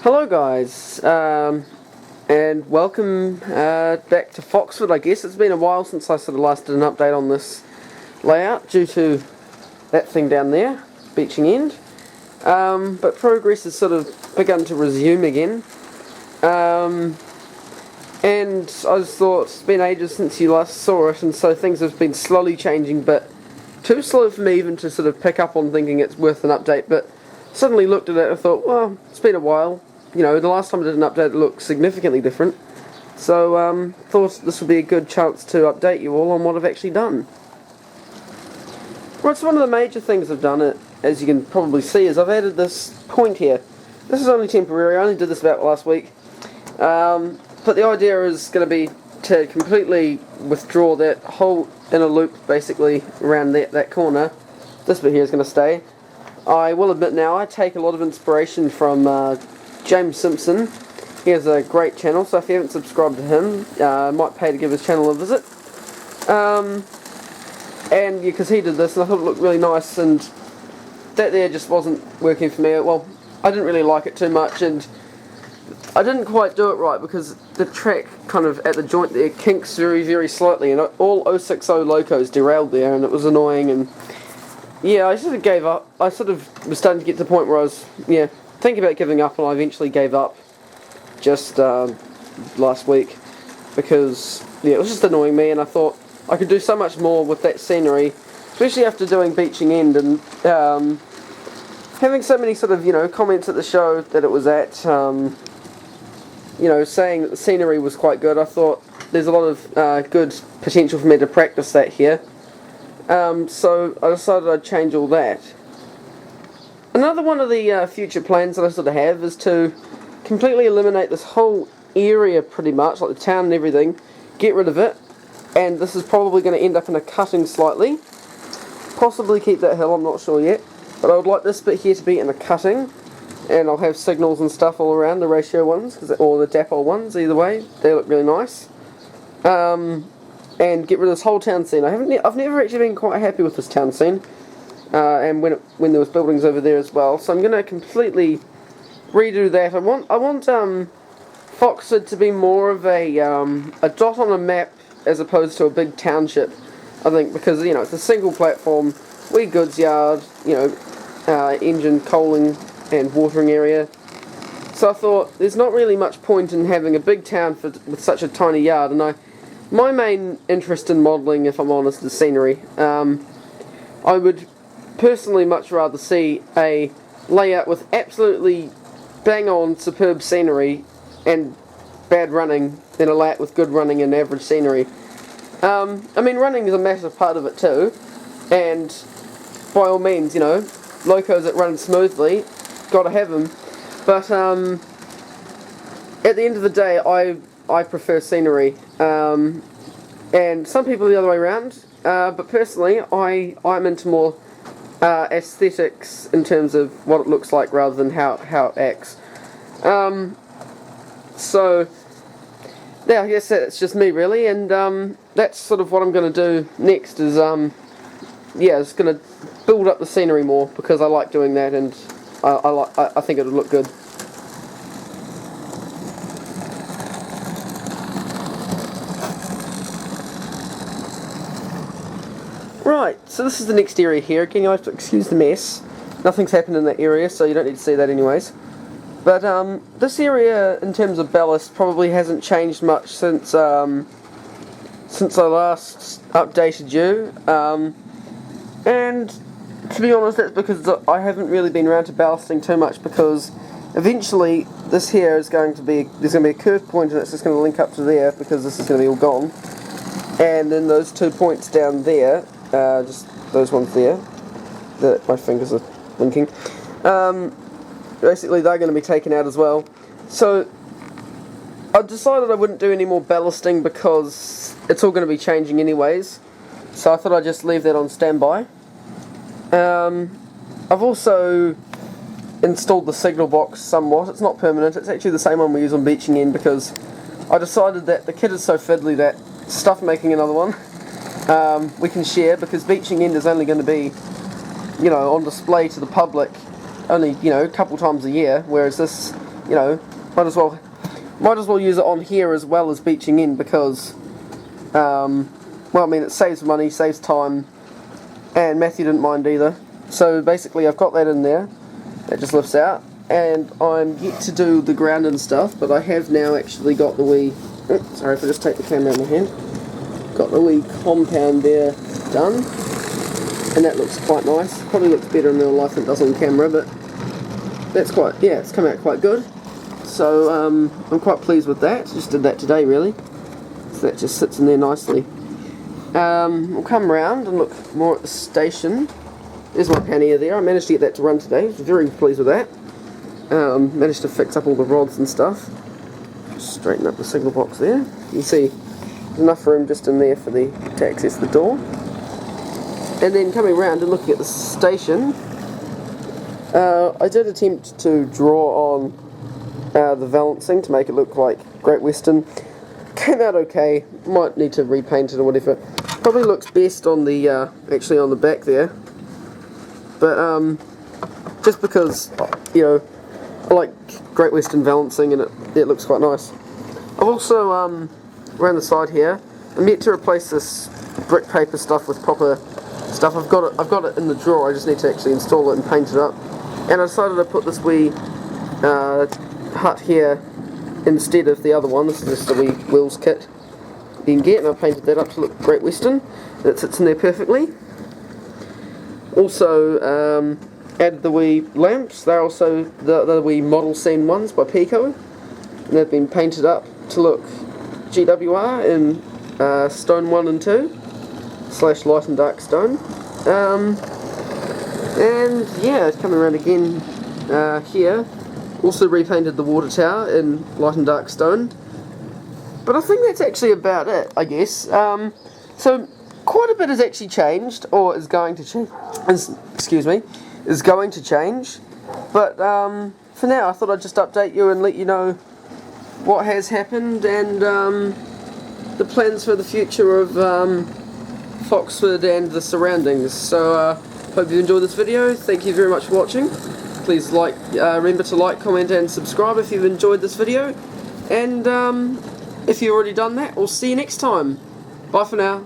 Hello guys, and welcome back to Foxford. I guess it's been a while since I sort of last did an update on this layout due to that thing down there, Beaching End. But progress has sort of begun to resume again. And I just thought it's been ages since you last saw it, and so things have been slowly changing, but too slow for me even to sort of pick up on thinking it's worth an update. But suddenly looked at it and thought, well, it's been a while. You know, the last time I did an update it looked significantly different. So thought this would be a good chance to update you all on what I've actually done. Right, so one of the major things I've done, as you can probably see, is I've added this point here. This is only temporary, I only did this about last week. But the idea is going to be to completely withdraw that whole inner loop basically around that corner. This bit here is going to stay. I will admit now, I take a lot of inspiration from James Simpson. He has a great channel, so if you haven't subscribed to him, I might pay to give his channel a visit. And because he did this, and I thought it looked really nice, and that there just wasn't working for me. Well, I didn't really like it too much, and I didn't quite do it right because the track kind of at the joint there kinks very, very slightly, and all 060 locos derailed there, and it was annoying. And yeah, I sort of gave up. I sort of was starting to get to the point where I was, thinking about giving up, and I eventually gave up just last week because, it was just annoying me, and I thought I could do so much more with that scenery, especially after doing Beaching End and having so many sort of, comments at the show that it was at, saying that the scenery was quite good. I thought there's a lot of good potential for me to practice that here. So I decided I'd change all that. Another one of the future plans that I sort of have is to completely eliminate this whole area pretty much, like the town and everything, get rid of it, and this is probably going to end up in a cutting slightly. Possibly keep that hill, I'm not sure yet, but I would like this bit here to be in a cutting, and I'll have signals and stuff all around, the ratio ones, or the dapole ones, either way, they look really nice. And get rid of this whole town scene. I've never actually been quite happy with this town scene, and when there was buildings over there as well. So I'm going to completely redo that. I want Foxford to be more of a dot on a map as opposed to a big township. I think because it's a single platform, wee goods yard, engine coaling and watering area. So I thought there's not really much point in having a big town with such a tiny yard, and my main interest in modelling, if I'm honest, is scenery. I would personally much rather see a layout with absolutely bang-on superb scenery and bad running than a layout with good running and average scenery. I mean, running is a massive part of it too, and by all means, locos that run smoothly, gotta have them. But at the end of the day, I prefer scenery, and some people the other way around, but personally I'm into more aesthetics in terms of what it looks like rather than how it acts. So yeah, I guess that's just me really, and that's sort of what I'm going to do next is it's going to build up the scenery more because I like doing that, and I think it would look good. Right, so this is the next area here. Again, you have to excuse the mess. Nothing's happened in that area, so you don't need to see that anyways. But this area, in terms of ballast, probably hasn't changed much since I last updated you. And to be honest, that's because I haven't really been around to ballasting too much, because eventually this here is there's going to be a curved point, and it's just going to link up to there because this is going to be all gone. And then those 2 points down there, just those ones there, that my fingers are linking, basically they're going to be taken out as well. So I decided I wouldn't do any more ballasting because it's all going to be changing anyways, so I thought I'd just leave that on standby. I've also installed the signal box somewhat. It's not permanent, it's actually the same one we use on Beaching End, because I decided that the kit is so fiddly that stuff making another one we can share, because Beaching End is only going to be on display to the public only a couple times a year, whereas this you know, might as well use it on here as well as beaching in, because well, I mean, it saves money, saves time, and Matthew didn't mind either. So basically I've got that in there, that just lifts out, and I'm yet to do the ground and stuff, but I have now actually got the wee, sorry if I just take the camera in my hand, got the wee compound there done, and that looks quite nice. Probably looks better in real life than it does on camera, but that's quite, yeah, it's come out quite good. So I'm quite pleased with that. Just did that today really, so that just sits in there nicely. We'll come round and look more at the station. There's my pannier there. I managed to get that to run today. Very pleased with that. Managed to fix up all the rods and stuff. Just straighten up the signal box there. You can see there's enough room just in there for to access the door. And then coming around and looking at the station, I did attempt to draw on the valancing to make it look like Great Western. Came out okay. Might need to repaint it or whatever. Probably looks best on the actually on the back there. But just because, you know, I like Great Western valancing and it looks quite nice. I've also around the side here, I'm yet to replace this brick paper stuff with proper stuff. I've got it in the drawer. I just need to actually install it and paint it up. And I decided to put this wee hut here instead of the other one. This is just a wee wheels kit you can get, and I painted that up to look Great Western. It sits in there perfectly. Also added the wee lamps. They're also the wee model scene ones by Pico, and they've been painted up to look GWR in stone 1 and 2 / light and dark stone. And yeah, coming around again here, also repainted the water tower in light and dark stone. But I think that's actually about it, I guess. So quite a bit has actually changed, or is going to change. Excuse me, is going to change. But for now, I thought I'd just update you and let you know what has happened and the plans for the future of Foxford and the surroundings. So hope you enjoyed this video. Thank you very much for watching. Please remember to like, comment and subscribe if you've enjoyed this video. And if you've already done that, we'll see you next time. Bye for now.